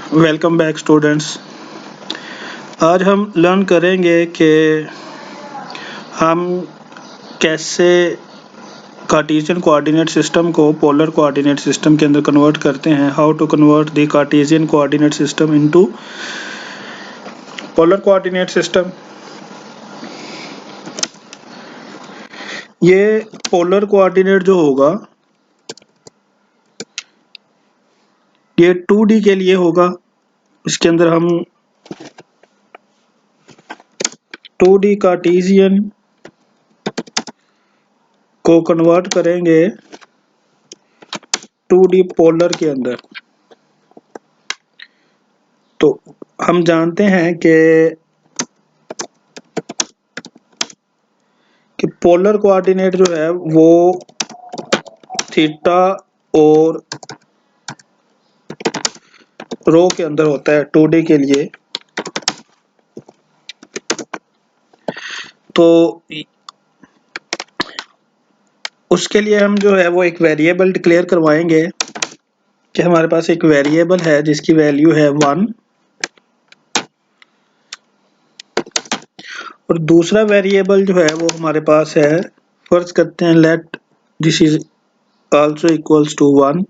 Welcome back students. आज हम learn करेंगे कि हम कैसे कार्टेशियन कोऑर्डिनेट सिस्टम को पोलर कोऑर्डिनेट सिस्टम के अंदर कन्वर्ट करते हैं। How to convert the Cartesian coordinate system into polar coordinate system. ये पोलर कोऑर्डिनेट जो होगा ये 2D के लिए होगा। इसके अंदर हम 2D कार्टेशियन को कन्वर्ट करेंगे 2D पोलर के अंदर। तो हम जानते हैं कि पोलर कोऑर्डिनेट जो है वो थीटा और रो के अंदर होता है 2D के लिए। तो उसके लिए हम जो है वो एक वेरिएबल डिक्लेयर करवाएंगे कि हमारे पास एक वेरिएबल है जिसकी वैल्यू है 1 और दूसरा वेरिएबल जो है वो हमारे पास है, फर्ज करते हैं let this is also equals to 1,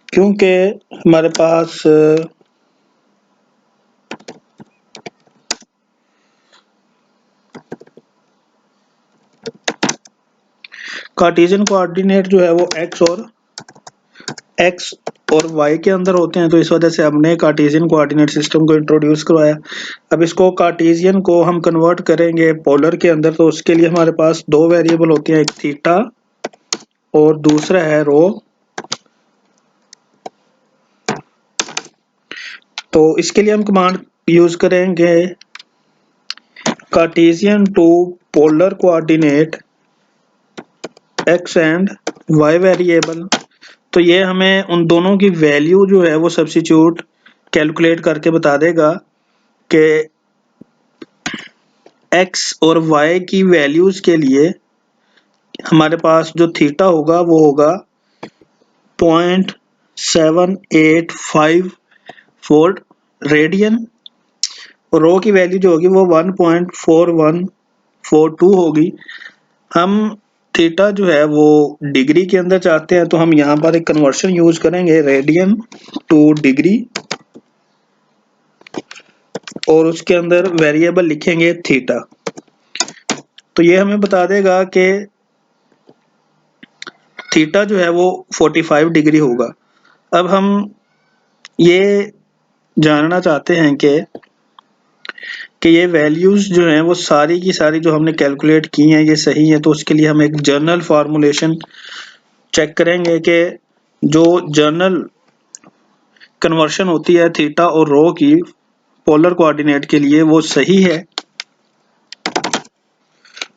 क्योंकि हमारे पास कार्टेशियन कोऑर्डिनेट जो है वो x और y के अंदर होते हैं। तो इस वजह से हमने कार्टेशियन कोऑर्डिनेट सिस्टम को इंट्रोड्यूस करवाया। अब इसको कार्टेशियन को हम कन्वर्ट करेंगे पोलर के अंदर, तो उसके लिए हमारे पास दो वेरिएबल होते हैं, एक थीटा और दूसरा है रो। तो इसके लिए हम कमांड यूज करेंगे Cartesian to polar coordinate x and y variable. तो ये हमें उन दोनों की वैल्यू जो है वो सब्स्टिट्यूट कैलकुलेट करके बता देगा कि x और y की वैल्यूज के लिए हमारे पास जो थीटा होगा वो होगा 0.7854 रेडियन और रो की वैल्यू जो होगी वो 1.4142 होगी। हम थीटा जो है वो डिग्री के अंदर चाहते हैं, तो हम यहाँ पर एक कन्वर्शन यूज करेंगे रेडियन टू डिग्री और उसके अंदर वेरिएबल लिखेंगे थीटा। तो ये हमें बता देगा कि थीटा जो है वो 45 डिग्री होगा। अब हम ये जानना चाहते हैं कि ये वैल्यूज जो हैं वो सारी की सारी जो हमने कैलकुलेट की हैं ये सही है। तो उसके लिए हम एक जर्नल फार्मूलेशन चेक करेंगे कि जो जर्नल कन्वर्शन होती है थीटा और रो की पोलर कोऑर्डिनेट के लिए वो सही है।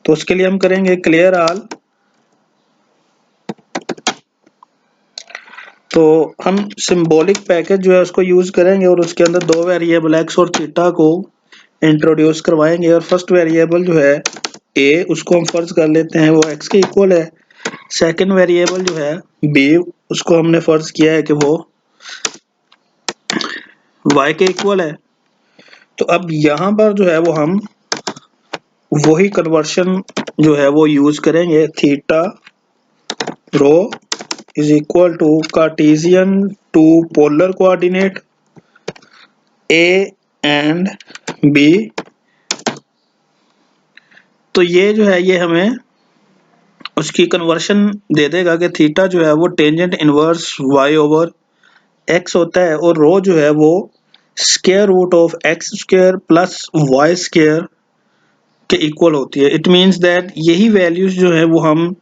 तो उसके लिए हम करेंगे क्लियर ऑल। तो हम सिंबॉलिक पैकेज जो है उसको यूज करेंगे और उसके अंदर दो वेरिएबल x और थीटा को इंट्रोड्यूस करवाएंगे। और फर्स्ट वेरिएबल जो है a, उसको हम फर्ज कर लेते हैं वो x के इक्वल है। सेकंड वेरिएबल जो है b, उसको हमने फर्ज किया है कि वो y के इक्वल है। तो अब यहाँ पर जो है वो हम वही कन्वर्शन जो है वो यूज करेंगे, theta rho is equal to Cartesian to polar coordinate A and B। तो ये जो है ये हमें उसकी कन्वर्शन दे देगा कि थीटा जो है वो tangent inverse y over x होता है और रो जो है वो square root of x square plus y square के इक्वल होती है। इट मीन्स दैट यही वैल्यूज जो है वो हम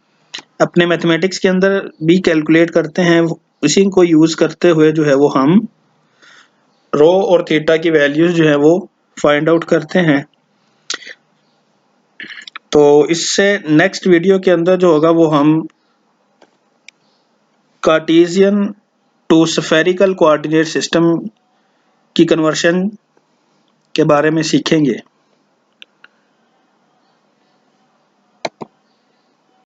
अपने मैथमेटिक्स के अंदर भी कैलकुलेट करते हैं। इसी को यूज करते हुए जो है वो हम रो और थीटा की वैल्यूज जो है वो फाइंड आउट करते हैं। तो इससे नेक्स्ट वीडियो के अंदर जो होगा वो हम Cartesian to spherical coordinate system की कन्वर्शन के बारे में सीखेंगे।